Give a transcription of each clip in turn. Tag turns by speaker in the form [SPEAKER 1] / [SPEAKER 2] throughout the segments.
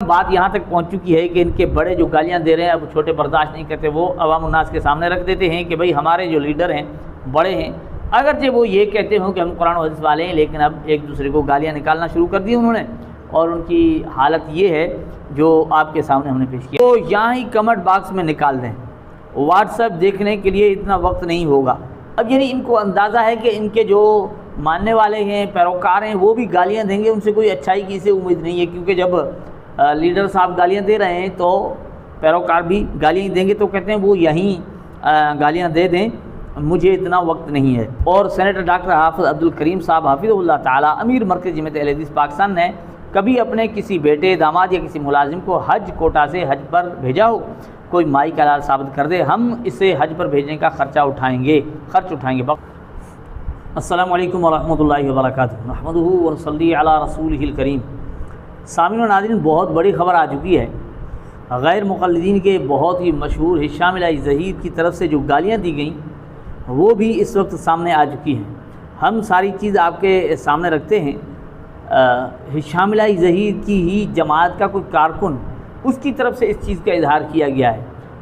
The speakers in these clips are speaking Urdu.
[SPEAKER 1] بات یہاں تک پہنچ چکی ہے کہ ان کے بڑے جو گالیاں دے رہے ہیں اب چھوٹے برداشت نہیں کرتے، وہ عوام الناس کے سامنے رکھ دیتے ہیں کہ بھئی ہمارے جو لیڈر ہیں بڑے ہیں، اگرچہ وہ یہ کہتے ہوں کہ ہم قرآن و حدیث والے ہیں، لیکن اب ایک دوسرے کو گالیاں نکالنا شروع کر دی انہوں نے، اور ان کی حالت یہ ہے جو آپ کے سامنے ہم نے پیش کیا۔ تو یہاں ہی کمنٹ باکس میں نکال دیں، واٹس ایپ دیکھنے کے لیے اتنا وقت نہیں ہوگا۔ اب یعنی ان کو اندازہ ہے کہ ان کے جو ماننے والے ہیں، پیروکار ہیں، وہ بھی گالیاں دیں گے، ان سے کوئی اچھائی کی سے امید نہیں ہے، کیونکہ جب لیڈر صاحب گالیاں دے رہے ہیں تو پیروکار بھی گالیاں دیں گے، تو کہتے ہیں وہ یہیں گالیاں دے دیں، مجھے اتنا وقت نہیں ہے۔ اور سینیٹر ڈاکٹر حافظ عبدالکریم صاحب حافظ اللہ تعالی امیر مرکز جمعیت اہل حدیث پاکستان نے کبھی اپنے کسی بیٹے، داماد یا کسی ملازم کو حج کوٹا سے حج پر بھیجا ہو، کوئی مائی کا حلال ثابت کر دے، ہم اسے حج پر بھیجنے کا خرچ اٹھائیں گے۔ السلام علیکم ورحمۃ اللہ وبرکاتہ، نحمدہ ونصلی علی رسولہ الکریم۔ سامعین و ناظرین، بہت بڑی خبر آ چکی ہے۔ غیر مقلدین کے بہت ہی مشہور ہشام الہی ظہیر کی طرف سے جو گالیاں دی گئیں وہ بھی اس وقت سامنے آ چکی ہیں۔ ہم ساری چیز آپ کے سامنے رکھتے ہیں۔ ہشام الہی ظہیر کی ہی جماعت کا کوئی کارکن، اس کی طرف سے اس چیز کا اظہار کیا گیا ہے۔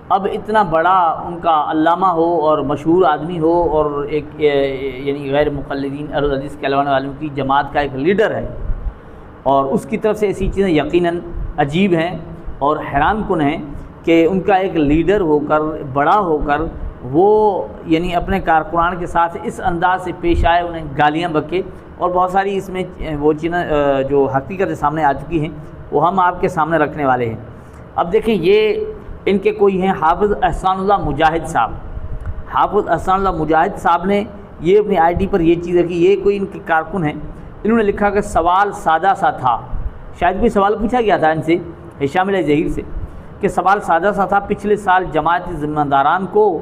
[SPEAKER 1] اب اتنا بڑا ان کا علامہ ہو اور مشہور آدمی ہو اور ایک یعنی غیر مقلدین اہل حدیث کے علماء والوں کی جماعت کا ایک لیڈر ہے، اور اس کی طرف سے ایسی چیزیں یقیناً عجیب ہیں اور حیران کن ہیں کہ ان کا ایک لیڈر ہو کر، بڑا ہو کر، وہ یعنی اپنے کارکنان کے ساتھ اس انداز سے پیش آئے، انہیں گالیاں بکے، اور بہت ساری اس میں وہ چیزیں جو حقیقت سامنے آ چکی ہیں وہ ہم آپ کے سامنے رکھنے والے ہیں۔ اب دیکھیں، یہ ان کے کوئی ہیں حافظ احسان اللہ مجاہد صاحب۔ حافظ احسان اللہ مجاہد صاحب نے یہ اپنی آئی ڈی پر یہ چیز رکھی، یہ کوئی ان کے کارکن ہیں۔ انہوں نے لکھا کہ سوال سادہ سا تھا، شاید کوئی سوال پوچھا گیا تھا ان سے، ہشام الہی ظہیر سے، کہ سوال سادہ سا تھا، پچھلے سال جماعتی ذمہ داران کو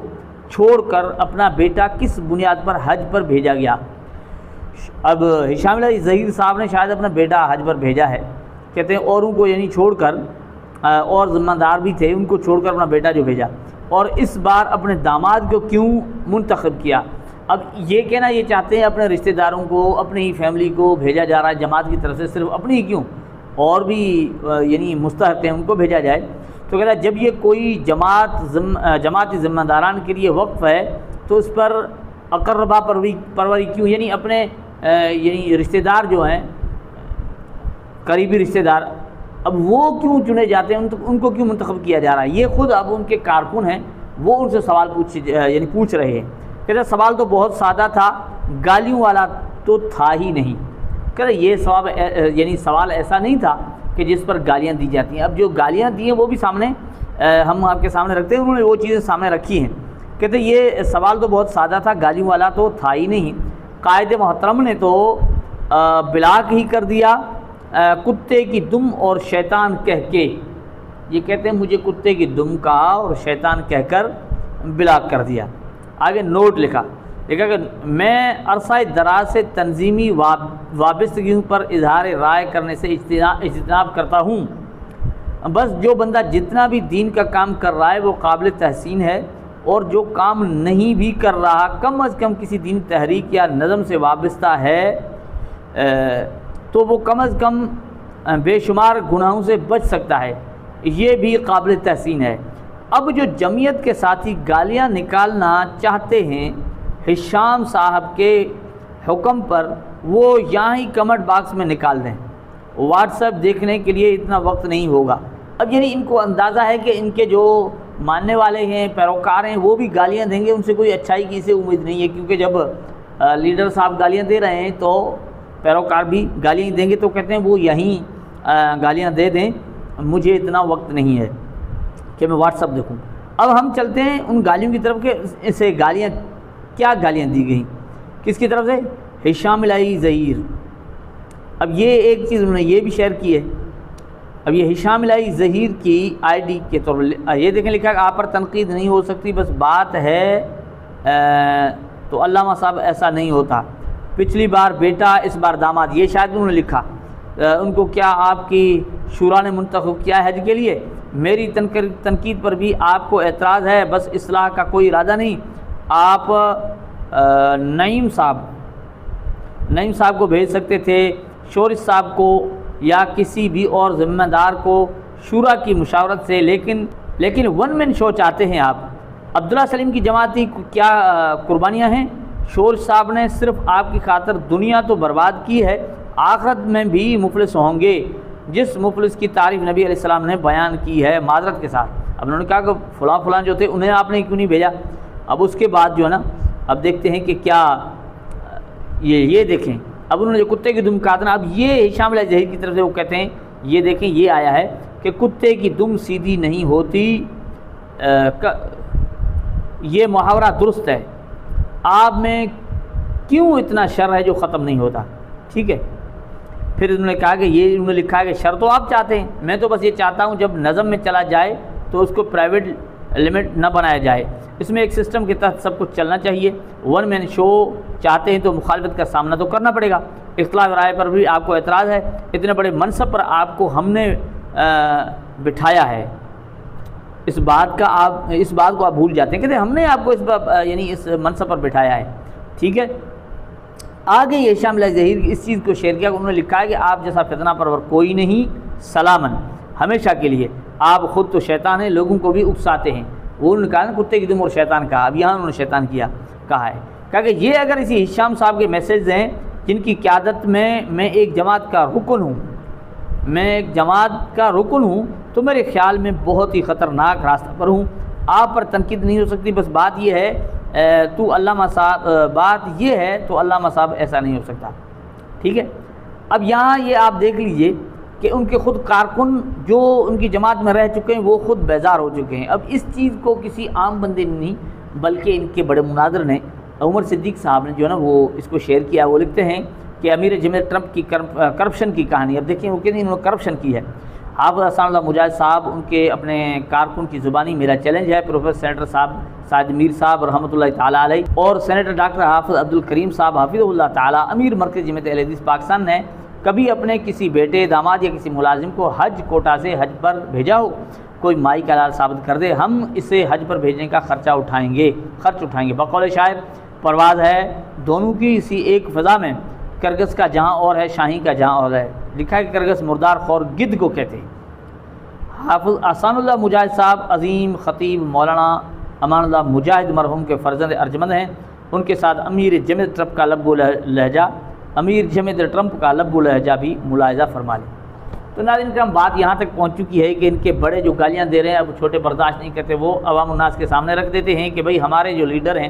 [SPEAKER 1] چھوڑ کر اپنا بیٹا کس بنیاد پر حج پر بھیجا گیا؟ اب ہشام الہی ظہیر صاحب نے شاید اپنا بیٹا حج پر بھیجا ہے، کہتے ہیں اوروں کو یعنی چھوڑ کر، اور ذمہ دار بھی تھے، ان کو چھوڑ کر اپنا بیٹا جو بھیجا، اور اس بار اپنے داماد کو کیوں منتخب کیا؟ اب یہ کہنا یہ چاہتے ہیں اپنے رشتہ داروں کو، اپنی ہی فیملی کو بھیجا جا رہا ہے جماعت کی طرف سے، صرف اپنی ہی کیوں، اور بھی یعنی مستحق ہیں ان کو بھیجا جائے۔ تو کہتا ہے جب یہ کوئی جماعتی ذمہ داران کے لیے وقف ہے تو اس پر اقربا پروری کیوں، یعنی اپنے یعنی رشتہ دار جو ہیں، قریبی رشتہ دار، اب وہ کیوں چنے جاتے ہیں، ان کو کیوں منتخب کیا جا رہا ہے؟ یہ خود اب ان کے کارکن ہیں، وہ ان سے سوال پوچھ رہے ہیں۔ کہتے ہیں سوال تو بہت سادہ تھا، گالیوں والا تو تھا ہی نہیں۔ کہتے ہیں یہ سوال ایسا نہیں تھا کہ جس پر گالیاں دی جاتی ہیں۔ اب جو گالیاں دی ہیں وہ بھی سامنے ہم آپ کے سامنے رکھتے ہیں، انہوں نے وہ چیزیں سامنے رکھی ہیں۔ کہتے ہیں یہ سوال تو بہت سادہ تھا، گالیوں والا تو تھا ہی نہیں، قائد محترم نے تو بلاک ہی کر دیا، کتے کی دم اور شیطان کہہ کے۔ یہ کہتے ہیں مجھے کتے کی دم کہا اور شیطان کہہ کر بلاک کر دیا۔ آگے نوٹ لکھا کہ میں عرصہ دراز سے تنظیمی وابستگیوں پر اظہار رائے کرنے سے اجتناب کرتا ہوں، بس جو بندہ جتنا بھی دین کا کام کر رہا ہے وہ قابل تحسین ہے، اور جو کام نہیں بھی کر رہا کم از کم کسی دین تحریک یا نظم سے وابستہ ہے تو وہ کم از کم بے شمار گناہوں سے بچ سکتا ہے، یہ بھی قابل تحسین ہے۔ اب جو جمعیت کے ساتھی گالیاں نکالنا چاہتے ہیں ہشام صاحب کے حکم پر، وہ یہاں ہی کمنٹ باکس میں نکال دیں، واٹس ایپ دیکھنے کے لیے اتنا وقت نہیں ہوگا۔ اب یعنی ان کو اندازہ ہے کہ ان کے جو ماننے والے ہیں، پیروکار ہیں، وہ بھی گالیاں دیں گے، ان سے کوئی اچھائی کی سے امید نہیں ہے، کیونکہ جب لیڈر صاحب گالیاں دے رہے ہیں تو پیروکار بھی گالیاں دیں گے، تو کہتے ہیں وہ یہیں گالیاں دے دیں، مجھے اتنا وقت نہیں ہے کہ میں واٹس ایپ دیکھوں۔ اب ہم چلتے ہیں ان گالیوں کی طرف کہ اسے کیا گالیاں دی گئیں، کس کی طرف سے؟ ہشام الہی ظہیر۔ اب یہ ایک چیز انہوں نے یہ بھی شیئر کی ہے۔ اب یہ ہشام الہی ظہیر کی آئی ڈی کے طور پر یہ دیکھیں لکھا کہ آپ پر تنقید نہیں ہو سکتی، بس بات ہے تو علامہ صاحب ایسا نہیں ہوتا، پچھلی بار بیٹا اس بار داماد، یہ شاید انہوں نے لکھا۔ ان کو کیا آپ کی شورا نے منتخب کیا ہے حج کے لیے؟ میری تنقید پر بھی آپ کو اعتراض ہے، بس اصلاح کا کوئی ارادہ نہیں۔ آپ نعیم صاحب کو بھیج سکتے تھے، شورش صاحب کو یا کسی بھی اور ذمہ دار کو شورا کی مشاورت سے، لیکن ون مین شو چاہتے ہیں آپ۔ عبداللہ سلیم کی جماعتی کیا قربانیاں ہیں؟ شور صاحب نے صرف آپ کی خاطر دنیا تو برباد کی ہے، آخرت میں بھی مفلس ہوں گے، جس مفلس کی تعریف نبی علیہ السلام نے بیان کی ہے معذرت کے ساتھ۔ اب انہوں نے کہا کہ فلاں جو تھے انہیں آپ نے کیوں نہیں بھیجا؟ اب اس کے بعد جو ہے نا، اب دیکھتے ہیں کہ کیا یہ دیکھیں، اب انہوں نے جو کتے کی دم کہا تھا نا، اب یہ ہشام علیہ ظہیر کی طرف سے وہ کہتے ہیں، یہ دیکھیں یہ آیا ہے کہ کتے کی دم سیدھی نہیں ہوتی، یہ محاورہ درست ہے، آپ میں کیوں اتنا شر ہے جو ختم نہیں ہوتا؟ ٹھیک ہے، پھر انہوں نے کہا کہ یہ انہوں نے لکھا ہے کہ شر تو آپ چاہتے ہیں، میں تو بس یہ چاہتا ہوں جب نظم میں چلا جائے تو اس کو پرائیویٹ لمٹ نہ بنایا جائے، اس میں ایک سسٹم کے تحت سب کچھ چلنا چاہیے۔ ون مین شو چاہتے ہیں تو مخالفت کا سامنا تو کرنا پڑے گا، اختلاف رائے پر بھی آپ کو اعتراض ہے، اتنے بڑے منصب پر آپ کو ہم نے بٹھایا ہے، اس بات کو آپ بھول جاتے ہیں، کہتے ہیں ہم نے آپ کو اس منصب پر بٹھایا ہے۔ ٹھیک ہے، آگے یہ ہشام علیہ ظہیر اس چیز کو شیئر کیا کہ انہوں نے لکھا ہے کہ آپ جیسا فتنہ پرور کوئی نہیں، سلامن ہمیشہ کے لیے، آپ خود تو شیطان ہیں، لوگوں کو بھی اکساتے ہیں۔ وہ انہوں نے کہا نا کتے کی دم اور شیطان کہا، اب یہاں انہوں نے شیطان کہا ہے، کہا کہ یہ اگر اسی ہشام صاحب کے میسیج ہیں جن کی قیادت میں ایک جماعت کا رکن ہوں، تو میرے خیال میں بہت ہی خطرناک راستہ پر ہوں، آپ پر تنقید نہیں ہو سکتی، بس بات یہ ہے تو علامہ صاحب ایسا نہیں ہو سکتا۔ ٹھیک ہے، اب یہاں یہ آپ دیکھ لیجئے کہ ان کے خود کارکن جو ان کی جماعت میں رہ چکے ہیں وہ خود بیزار ہو چکے ہیں۔ اب اس چیز کو کسی عام بندے نے نہیں بلکہ ان کے بڑے مناظر نے، عمر صدیق صاحب نے جو ہے نا وہ اس کو شیئر کیا، وہ لکھتے ہیں کہ امیر جمہوریہ ٹرمپ کی کرپشن کی کہانی، اب دیکھیں وہ کہتے ہیں انہوں نے کرپشن کی ہے۔ حافظ حسن اللہ مجاہد صاحب ان کے اپنے کارکن کی زبانی میرا چیلنج ہے، پروفیسر سینیٹر صاحب سعد میر صاحب رحمۃ اللہ تعالیٰ علیہ اور سینیٹر ڈاکٹر حافظ عبدالکریم صاحب حافظہ اللہ تعالیٰ امیر مرکز جمعیت اہل حدیث پاکستان نے کبھی اپنے کسی بیٹے، داماد یا کسی ملازم کو حج کوٹا سے حج پر بھیجا ہو؟ کوئی مائی کا لال ثابت کر دے، ہم اسے حج پر بھیجنے کا خرچ اٹھائیں گے۔ بقول شاعر پرواز ہے دونوں کی اسی ایک فضا میں، کرگس کا جہاں اور ہے، شاہی کا جہاں اور ہے۔ لکھا ہے کہ کرگس مردار خور گدھ کو کہتے ہیں۔ حافظ احسان اللہ مجاہد صاحب عظیم خطیب مولانا امان اللہ مجاہد مرحوم کے فرزند ارجمند ہیں، ان کے ساتھ امیر جمعیت ٹرمپ کا لب و لہجہ بھی ملاحظہ فرما لیں۔ تو ناظرین کرام بات یہاں تک پہنچ چکی ہے کہ ان کے بڑے جو گالیاں دے رہے ہیں اب چھوٹے برداشت نہیں کرتے، وہ عوام الناس کے سامنے رکھ دیتے ہیں کہ بھئی ہمارے جو لیڈر ہیں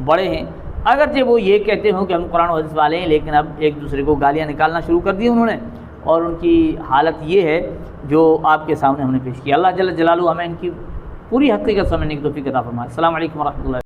[SPEAKER 1] بڑے ہیں، اگرچہ وہ یہ کہتے ہوں کہ ہم قرآن و حدیث والے ہیں، لیکن اب ایک دوسرے کو گالیاں نکالنا شروع کر دی انہوں نے، اور ان کی حالت یہ ہے جو آپ کے سامنے ہم نے پیش کیا۔ اللہ جل جلالہ ہمیں ان کی پوری حقیقت سمجھنے کی توفیق عطا فرمائے۔ السلام علیکم ورحمۃ اللہ۔